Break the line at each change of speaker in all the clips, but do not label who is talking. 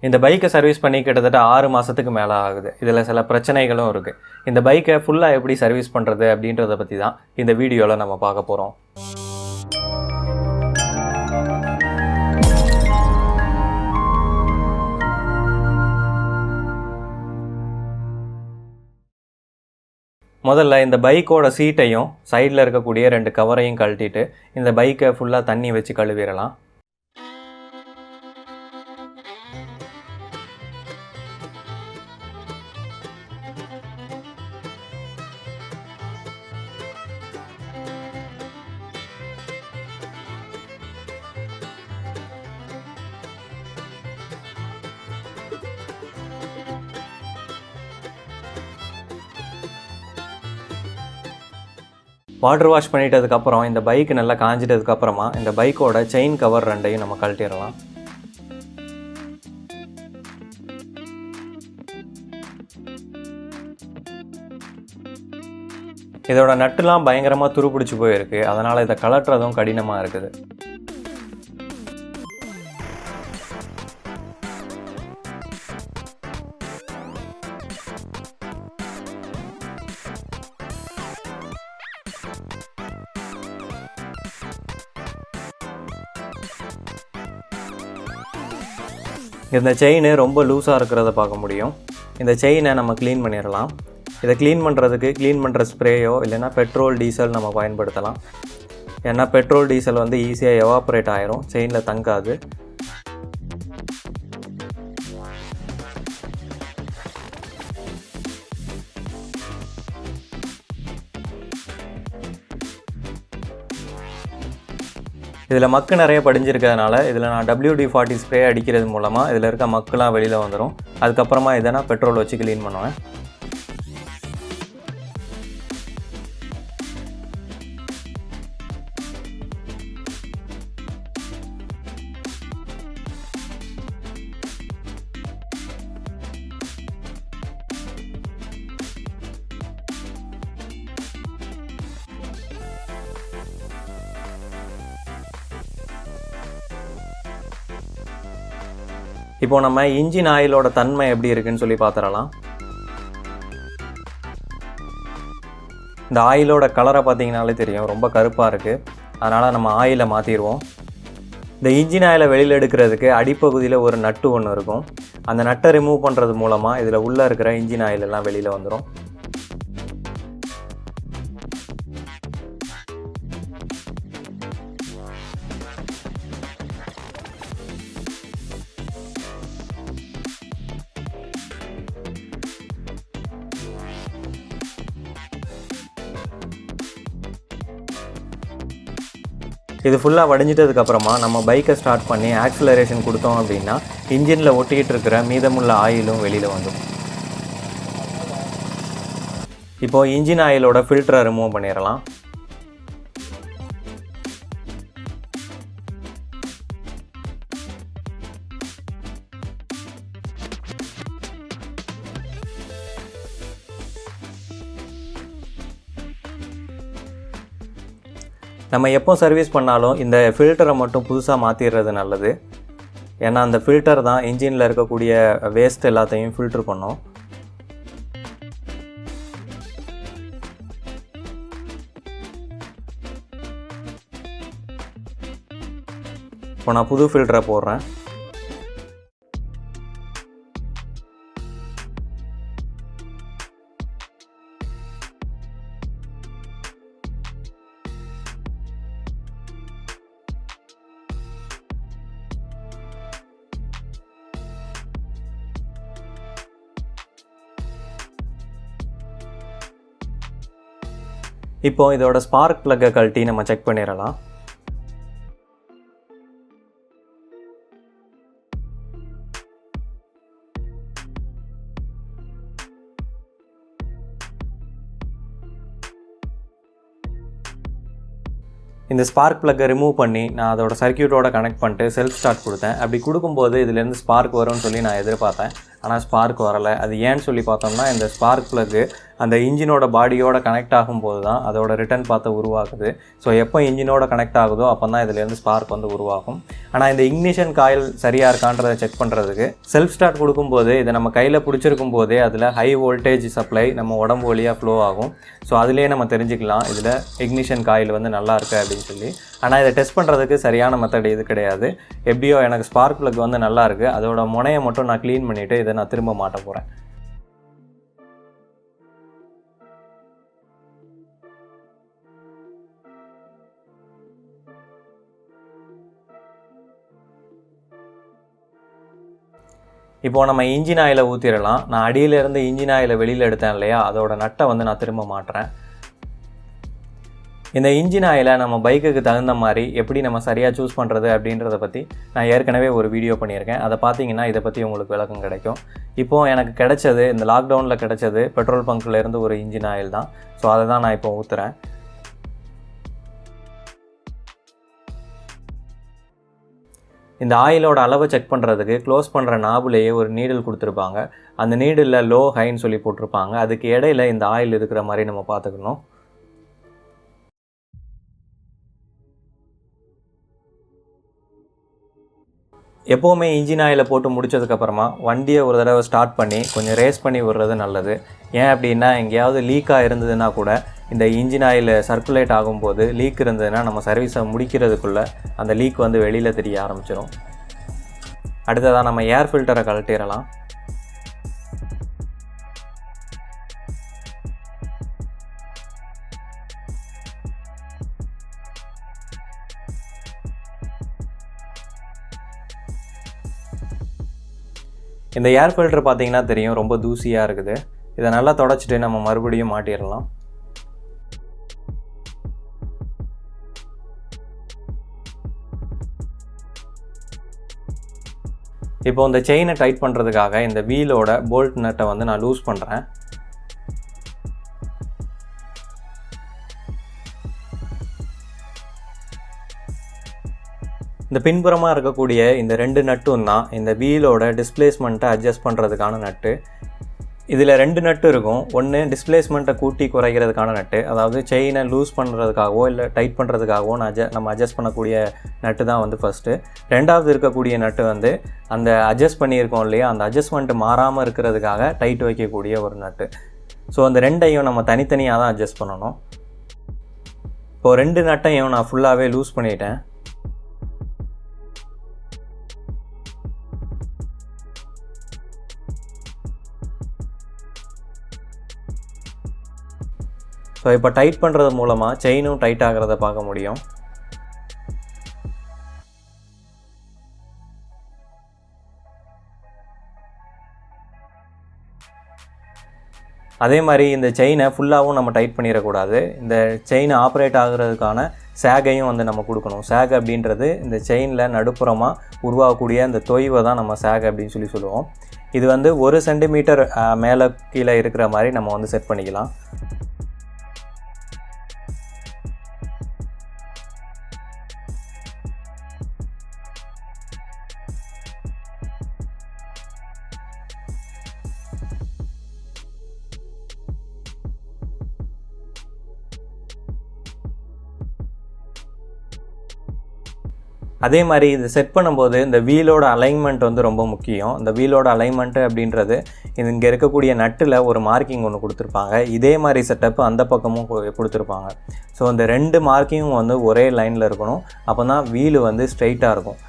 இந்த பைக்கை சர்வீஸ் பண்ணி கிட்டத்தட்ட 6 மாதத்துக்கு மேலே ஆகுது. இதில் சில பிரச்சனைகளும் இருக்குது. இந்த பைக்கை ஃபுல்லாக எப்படி சர்வீஸ் பண்ணுறது அப்படின்றத பற்றி தான் இந்த வீடியோவில் நம்ம பார்க்க போகிறோம். முதல்ல இந்த பைக்கோட சீட்டையும் சைடில் இருக்கக்கூடிய 2 கவரையும் கழட்டிட்டு இந்த பைக்கை ஃபுல்லாக தண்ணி வச்சு கழுவிடலாம். வாட்டர் வாஷ் பண்ணிட்டதுக்கப்புறம் இந்த பைக் நல்லா காஞ்சிட்டதுக்கப்புறமா இந்த பைக்கோட செயின் கவர் 2ஐயும் நம்ம கழட்டிடலாம். இதோட நட்டுலாம் பயங்கரமாக துருப்பிடிச்சு போயிருக்கு. அதனால் இதை கழட்டுறதும் கடினமாக இருக்குது. இந்த செயின் ரொம்ப லூஸாக இருக்கிறத பார்க்க முடியும். இந்த செயினை நம்ம க்ளீன் பண்ணிடலாம். இதை க்ளீன் பண்ணுறதுக்கு க்ளீன் பண்ணுற ஸ்ப்ரேயோ இல்லைன்னா பெட்ரோல் டீசல் நம்ம பயன்படுத்தலாம். ஏன்னா பெட்ரோல் டீசல் வந்து ஈஸியாக எவாப்ரேட் ஆயிரும், செயினில் தங்காது. இதில் மக்கு நிறைய படிஞ்சிருக்கிறதுனால இதில் நான் WD-40 ஸ்ப்ரே அடிக்கிறது மூலமாக இதில் இருக்க மக்கெலாம் வெளியில் வந்துடும். அதுக்கப்புறமா இதை நான் பெட்ரோல் வச்சு க்ளீன் பண்ணுவேன். இப்போ நம்ம இன்ஜின் ஆயிலோட தன்மை எப்படி இருக்குன்னு சொல்லி பார்த்துடலாம். இந்த ஆயிலோட கலரை பார்த்தீங்கனாலே தெரியும், ரொம்ப கருப்பாக இருக்குது. அதனால் நம்ம ஆயிலை மாற்றிடுவோம். இந்த இன்ஜின் ஆயிலை வெளியில் எடுக்கிறதுக்கு அடிப்பகுதியில் ஒரு நட்டு ஒன்று இருக்கும். அந்த நட்டை ரிமூவ் பண்ணுறது மூலமாக இதில் உள்ளே இருக்கிற இன்ஜின் ஆயில் எல்லாம் வெளியில் வந்துடும். இது ஃபுல்லாக வடிஞ்சிட்டதுக்கப்புறமா நம்ம பைக்கை ஸ்டார்ட் பண்ணி ஆக்சிலரேஷன் கொடுத்தோம் அப்படின்னா இன்ஜினில் ஒட்டிக்கிட்டு இருக்கிற மீதமுள்ள ஆயிலும் வெளியில் வந்துடும். இப்போது இன்ஜின் ஆயிலோட ஃபில்டரை ரிமூவ் பண்ணிடலாம். நம்ம எப்போ சர்வீஸ் பண்ணாலும் இந்த ஃபில்டரை மட்டும் புதுசாக மாற்றிடுறது நல்லது. ஏன்னா அந்த ஃபில்டர் தான் இன்ஜினில் இருக்கக்கூடிய வேஸ்ட் எல்லாத்தையும் ஃபில்டர் பண்ணும். இப்போ நான் புது ஃபில்டரை போடுறேன். இப்போ இதோட ஸ்பார்க் ப்ளக்கை கழட்டி நம்ம செக் பண்ணிடலாம். இந்த ஸ்பார்க் ப்ளக்கை ரிமூவ் பண்ணி நான் அதோட சர்க்யூட்டோட கனெக்ட் பண்ணிட்டு செல்ஃப் ஸ்டார்ட் கொடுத்தேன். அப்படி கொடுக்கும்போது இதுலேருந்து ஸ்பார்க் வரும்னு சொல்லி நான் எதிர்பார்த்தேன். ஆனால் ஸ்பார்க் வரலை. அது ஏன்னு சொல்லி பார்த்தோம்னா இந்த ஸ்பார்க் ப்ளக்கு அந்த இன்ஜினோட பாடியோட கனெக்ட் ஆகும்போது தான் அதோட ரிட்டர்ன் பாத்தை உருவாக்குது. ஸோ எப்போ இன்ஜினோட கனெக்ட் ஆகுதோ அப்போ தான் இதுலேருந்து ஸ்பார்க் வந்து உருவாகும். ஆனால் இந்த இக்னிஷன் காயில் சரியாக இருக்கான்றதை செக் பண்ணுறதுக்கு செல்ஃப் ஸ்டார்ட் கொடுக்கும்போது இதை நம்ம கையில் பிடிச்சிருக்கும் போதே அதில் ஹை வோல்டேஜ் சப்ளை நம்ம உடம்பு வழியாக ஃப்ளோ ஆகும். ஸோ அதிலே நம்ம தெரிஞ்சுக்கலாம் இதில் இக்னிஷன் காயில் வந்து நல்லா இருக்குது அப்படின்னு சொல்லி. ஆனால் இதை டெஸ்ட் பண்ணுறதுக்கு சரியான மெத்தட் இது கிடையாது. எப்படியோ எனக்கு ஸ்பார்க் ப்ளக் வந்து நல்லா இருக்குது, அதோட முனையை மட்டும் நான் க்ளீன் பண்ணிவிட்டு இதை நான் திரும்ப மாட்ட போகிறேன். இப்போது நம்ம இன்ஜின் ஆயிலை ஊற்றிடலாம். நான் அடியிலேருந்து இன்ஜின் ஆயிலை வெளியில் எடுத்தேன் இல்லையா, அதோட நட்டை வந்து நான் திரும்ப மாட்டுறேன். இந்த இன்ஜின் ஆயிலை நம்ம பைக்குக்கு தகுந்த மாதிரி எப்படி நம்ம சரியாக சூஸ் பண்ணுறது அப்படின்றத பற்றி நான் ஏற்கனவே ஒரு வீடியோ பண்ணியிருக்கேன். அதை பார்த்தீங்கன்னா இதை பற்றி உங்களுக்கு விளக்கம் கிடைக்கும். இப்போது எனக்கு கிடைச்சது, இந்த லாக்டவுனில் கிடைச்சது பெட்ரோல் பங்க்லேருந்து ஒரு இன்ஜின் ஆயில் தான். ஸோ அதை தான் நான் இப்போ ஊற்றுறேன். இந்த ஆயிலோட அளவை செக் பண்ணுறதுக்கு க்ளோஸ் பண்ணுற நாபுலேயே ஒரு நீடில் கொடுத்துருப்பாங்க. அந்த நீடில் லோ ஹைன்னு சொல்லி போட்டிருப்பாங்க. அதுக்கு இடையில இந்த ஆயில் இருக்கிற மாதிரி நம்ம பார்த்துக்கணும். எப்போவுமே இன்ஜின் ஆயிலை போட்டு முடித்ததுக்கப்புறமா வண்டியை ஒரு தடவை ஸ்டார்ட் பண்ணி கொஞ்சம் ரேஸ் பண்ணி விடுறது நல்லது. ஏன் அப்படின்னா எங்கேயாவது லீக்காக இருந்ததுன்னா கூட இந்த இன்ஜின் ஆயில் சர்க்குலேட் ஆகும்போது லீக் இருந்ததுன்னா நம்ம சர்வீஸை முடிக்கிறதுக்குள்ளே அந்த லீக் வந்து வெளியில் தெரிய ஆரம்பிச்சிடும். அடுத்ததாக நம்ம ஏர் ஃபில்டரை கழட்டிடலாம். இந்த ஏர் ஃபில்டர் பார்த்தீங்கன்னா தெரியும், ரொம்ப தூசியாக இருக்குது. இதை நல்லா தொடச்சிட்டு நம்ம மறுபடியும் மாட்டிடலாம். இப்போ இந்த செயினை டைட் பண்ணுறதுக்காக இந்த வீலோட போல்ட் நட்டை வந்து நான் லூஸ் பண்ணுறேன். இந்த பின்புறமாக இருக்கக்கூடிய இந்த 2 நட்டும் தான் இந்த வீலோட டிஸ்பிளேஸ்மெண்ட்டை அட்ஜஸ்ட் பண்ணுறதுக்கான நட்டு. இதில் 2 நட்டு இருக்கும். ஒன்று டிஸ்பிளேஸ்மெண்ட்டை கூட்டி குறைக்கிறதுக்கான நட்டு, அதாவது செயினை லூஸ் பண்ணுறதுக்காகவோ இல்லை டைட் பண்ணுறதுக்காகவோ நம்ம அட்ஜஸ்ட் பண்ணக்கூடிய நட்டு தான் வந்து ஃபஸ்ட்டு. ரெண்டாவது இருக்கக்கூடிய நட்டு வந்து அந்த அட்ஜஸ்ட் பண்ணியிருக்கோம் இல்லையா, அந்த அட்ஜஸ்ட்மெண்ட்டு மாறாமல் இருக்கிறதுக்காக டைட் வைக்கக்கூடிய ஒரு நட்டு. ஸோ அந்த ரெண்டையும் நம்ம தனித்தனியாக தான் அட்ஜஸ்ட் பண்ணணும். இப்போது 2 நட்டையும் நான் ஃபுல்லாகவே லூஸ் பண்ணிட்டேன். ஸோ இப்போ டைட் பண்ணுறது மூலமாக செயினும் டைட் ஆகிறத பார்க்க முடியும். அதே மாதிரி இந்த செயினை ஃபுல்லாகவும் நம்ம டைட் பண்ணிடக்கூடாது. இந்த செயின் ஆப்ரேட் ஆகிறதுக்கான சேகையும் வந்து நம்ம கொடுக்கணும். சேக் அப்படின்றது இந்த செயினில் நடுப்புறமாக உருவாகக்கூடிய அந்த தொய்வை தான் நம்ம சேக் அப்படின்னு சொல்லுவோம். இது வந்து 1 சென்டிமீட்டர் மேலே கீழே இருக்கிற மாதிரி நம்ம வந்து செட் பண்ணிக்கலாம். அதே மாதிரி இது செட் பண்ணும்போது இந்த வீலோட அலைன்மெண்ட் வந்து ரொம்ப முக்கியம். இந்த வீலோட அலைன்மெண்ட்டு அப்படின்றது இங்கே இருக்கக்கூடிய நட்டில் ஒரு மார்க்கிங் ஒன்று கொடுத்துருப்பாங்க. இதே மாதிரி செட்டப் அந்த பக்கமும் கொடுத்துருப்பாங்க. ஸோ இந்த 2 மார்க்கிங்கும் வந்து ஒரே லைனில் இருக்கணும். அப்போ தான் வீலு வந்து ஸ்ட்ரைட்டாக இருக்கும்.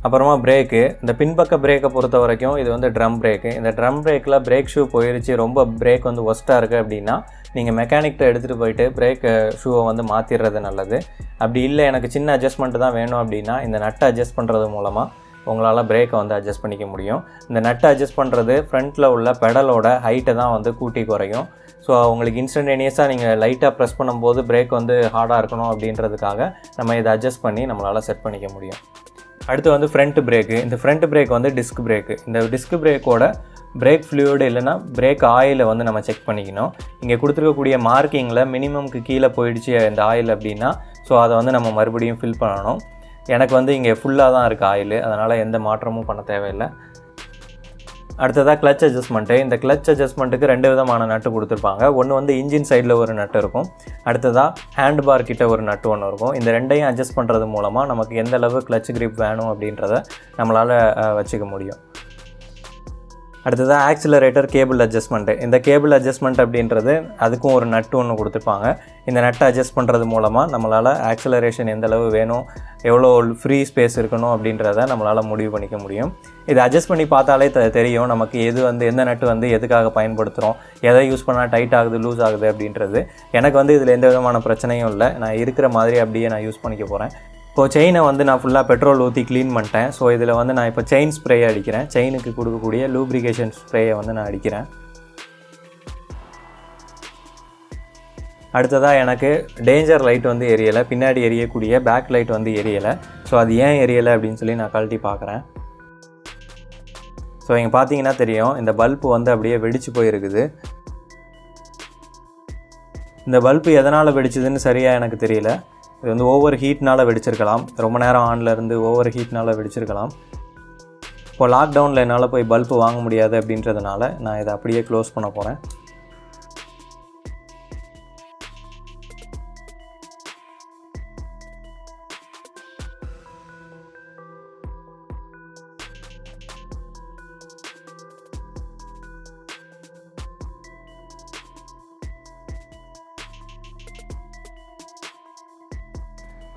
அப்புறமா பிரேக்கு. இந்த பின்பக்க பிரேக்கை பொறுத்த வரைக்கும் இது வந்து ட்ரம் பிரேக்கு. இந்த ட்ரம் பிரேக்கில் பிரேக் ஷூ போயிடுச்சு, ரொம்ப பிரேக் வந்து ஒஸ்ட்டாக இருக்குது அப்படின்னா நீங்கள் மெக்கானிக்கிட்ட எடுத்துகிட்டு போயிட்டு பிரேக் ஷூவை வந்து மாற்றிடுறது நல்லது. அப்படி இல்லை எனக்கு சின்ன அட்ஜஸ்ட்மெண்ட்டு தான் வேணும் அப்படின்னா இந்த நட்டை அட்ஜஸ்ட் பண்ணுறது மூலமாக உங்களால் பிரேக்கை வந்து அட்ஜஸ்ட் பண்ணிக்க முடியும். இந்த நட்டை அட்ஜஸ்ட் பண்ணுறது ஃப்ரண்ட்டில் உள்ள பெடலோட ஹைட்டை தான் வந்து கூட்டி குறையும். ஸோ உங்களுக்கு இன்ஸ்டன்டேனியஸாக நீங்கள் லைட்டாக ப்ரெஸ் பண்ணும்போது பிரேக் வந்து ஹார்டாக இருக்கணும் அப்படின்றதுக்காக நம்ம இதை அட்ஜஸ்ட் பண்ணி நம்மளால் செட் பண்ணிக்க முடியும். அடுத்து வந்து ஃப்ரண்ட் பிரேக்கு. இந்த ஃப்ரண்ட் பிரேக் வந்து டிஸ்க் பிரேக்கு. இந்த டிஸ்க் பிரேக்கோட பிரேக் ஃப்ளூயிடு இல்லைனா பிரேக் ஆயிலை வந்து நம்ம செக் பண்ணிக்கணும். இங்கே கொடுத்துருக்கக்கூடிய மார்க்கிங்கில் மினிமம்க்கு கீழே போயிடுச்சு இந்த ஆயில் அப்படின்னா ஸோ அதை வந்து நம்ம மறுபடியும் ஃபில் பண்ணணும். எனக்கு வந்து இங்கே ஃபுல்லாக தான் இருக்குது ஆயில், அதனால் எந்த மாற்றமும் பண்ண தேவையில்லை. அடுத்ததாக கிளச் அட்ஜஸ்ட்மெண்ட்டு. இந்த கிளச் அட்ஜஸ்ட்மெண்ட்டுக்கு 2 விதமான நட்டு கொடுத்துருப்பாங்க. ஒன்று வந்து இன்ஜின் சைடில் ஒரு நட்டு இருக்கும், அடுத்ததாக ஹேண்ட் பார் கிட்ட ஒரு நட்டு ஒன்று இருக்கும். இந்த ரெண்டையும் அட்ஜஸ்ட் பண்ணுறது மூலமாக நமக்கு எந்த அளவு கிளச் கிரிப் வேணும் அப்படின்றத நம்மளால் வச்சுக்க முடியும். அடுத்ததாக ஆக்சிலரேட்டர் கேபிள் அட்ஜஸ்ட்மெண்ட்டு. இந்த கேபிள் அட்ஜஸ்ட்மெண்ட் அப்படின்றது அதுக்கும் ஒரு நட்டு ஒன்று கொடுத்துருப்பாங்க. இந்த நட்டை அட்ஜஸ்ட் பண்ணுறது மூலமாக நம்மளால் ஆக்சிலரேஷன் எந்த அளவு வேணும், எவ்வளோ ஃப்ரீ ஸ்பேஸ் இருக்கணும் அப்படின்றத நம்மளால் முடிவு பண்ணிக்க முடியும். இதை அட்ஜஸ்ட் பண்ணி பார்த்தாலே தெரியும் நமக்கு எது வந்து எந்த நட்டு வந்து எதுக்காக பயன்படுத்துகிறோம், எதை யூஸ் பண்ணால் டைட் ஆகுது லூஸ் ஆகுது அப்படின்றது. எனக்கு வந்து இதில் எந்த விதமான பிரச்சனையும் இல்லை, நான் இருக்கிற மாதிரி அப்படியே நான் யூஸ் பண்ணிக்க போகிறேன். இப்போது செயினை வந்து நான் ஃபுல்லாக பெட்ரோல் ஊற்றி க்ளீன் பண்ணிட்டேன். ஸோ இதில் வந்து நான் இப்போ செயின் ஸ்ப்ரே அடிக்கிறேன். செயினுக்கு கொடுக்கக்கூடிய லூப்ரிகேஷன் ஸ்ப்ரேயை வந்து நான் அடிக்கிறேன். அடுத்ததாக எனக்கு டேஞ்சர் லைட் வந்து எரியலை, பின்னாடி எரியக்கூடிய பேக் லைட் வந்து எரியலை. ஸோ அது ஏன் எரியலை அப்படின்னு சொல்லி நான் கழட்டி பார்க்குறேன். ஸோ இங்கே பார்த்தீங்கன்னா தெரியும், இந்த பல்பு வந்து அப்படியே வெடிச்சு போயிருக்குது. இந்த பல்பு எதனால் வெடிச்சதுன்னு சரியாக எனக்கு தெரியல. இது வந்து ஓவர் ஹீட்னால் வெடிச்சிருக்கலாம், ரொம்ப நேரம் ஆனில் இருந்து ஓவர் ஹீட்னால் வெடிச்சிருக்கலாம். இப்போ லாக்டவுனில் என்னால் போய் பல்பு வாங்க முடியாது அப்படின்றதுனால நான் இதை அப்படியே க்ளோஸ் பண்ண போகிறேன்.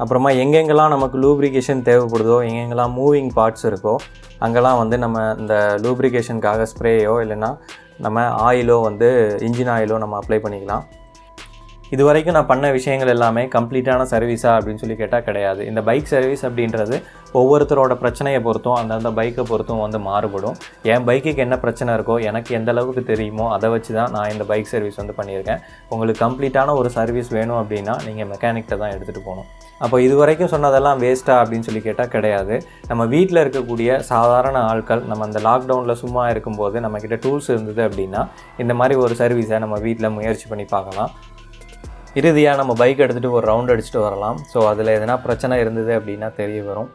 அப்புறமா எங்கெங்கெல்லாம் நமக்கு லூப்ரிகேஷன் தேவைப்படுதோ, எங்கெங்கெல்லாம் மூவிங் பார்ட்ஸ் இருக்கோ அங்கெல்லாம் வந்து நம்ம இந்த லூப்ரிகேஷனுக்காக ஸ்ப்ரேயோ இல்லைன்னா நம்ம ஆயிலோ வந்து இன்ஜின் ஆயிலோ நம்ம அப்ளை பண்ணிக்கலாம். இது வரைக்கும் நான் பண்ண விஷயங்கள் எல்லாமே கம்ப்ளீட்டான சர்வீஸா அப்படின்னு சொல்லி கேட்டால் கிடையாது. இந்த பைக் சர்வீஸ் அப்படின்றது ஒவ்வொருத்தரோட பிரச்சனையை பொறுத்தும் அந்தந்த பைக்கை பொறுத்தும் வந்து மாறுபடும். என் பைக்குக்கு என்ன பிரச்சனை இருக்கோ, எனக்கு எந்த அளவுக்கு தெரியுமோ அதை வச்சு தான் நான் இந்த பைக் சர்வீஸ் வந்து பண்ணியிருக்கேன். உங்களுக்கு கம்ப்ளீட்டான ஒரு சர்வீஸ் வேணும் அப்படின்னா நீங்கள் மெக்கானிக்கிட்ட தான் எடுத்துகிட்டு போகணும். அப்போ இது வரைக்கும் சொன்னதெல்லாம் வேஸ்ட்டா அப்படின்னு சொல்லி கேட்டால் கிடையாது. நம்ம வீட்டில் இருக்கக்கூடிய சாதாரண ஆட்கள் நம்ம அந்த லாக்டவுனில் சும்மா இருக்கும்போது நம்மக்கிட்ட டூல்ஸ் இருந்தது அப்படின்னா இந்த மாதிரி ஒரு சர்வீஸை நம்ம வீட்டில் முயற்சி பண்ணி பார்க்கலாம். இறுதியாக நம்ம பைக் எடுத்துகிட்டு ஒரு ரவுண்ட் அடிச்சுட்டு வரலாம். ஸோ அதில் எதனா பிரச்சனை இருந்தது அப்படின்னா தெரிய வரும்.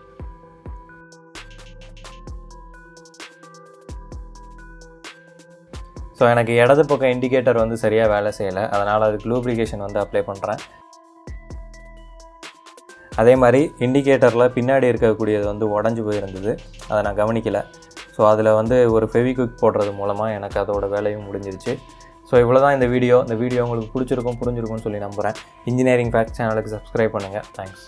ஸோ எனக்கு இடது பக்கம் இண்டிகேட்டர் வந்து சரியாக வேலை செய்யலை, அதனால் அதுக்கு லூப்ரிகேஷன் வந்து அப்ளை பண்ணுறேன். அதே மாதிரி இண்டிகேட்டரில் பின்னாடி இருக்கக்கூடியது வந்து உடஞ்சி போயிருந்தது, அதை நான் கவனிக்கலை. ஸோ அதில் வந்து ஒரு ஃபெவிக்விக் போடுறது மூலமாக எனக்கு அதோட வேலையும் முடிஞ்சிருச்சு. ஸோ இவ்வளோ தான் இந்த வீடியோ உங்களுக்கு புரிஞ்சிருக்கும்னு சொல்லி நம்புகிறேன். இன்ஜினியரிங் ஃபேக்ட்ஸ் சேனலுக்கு சப்ஸ்கிரைப் பண்ணுங்கள். தேங்க்ஸ்.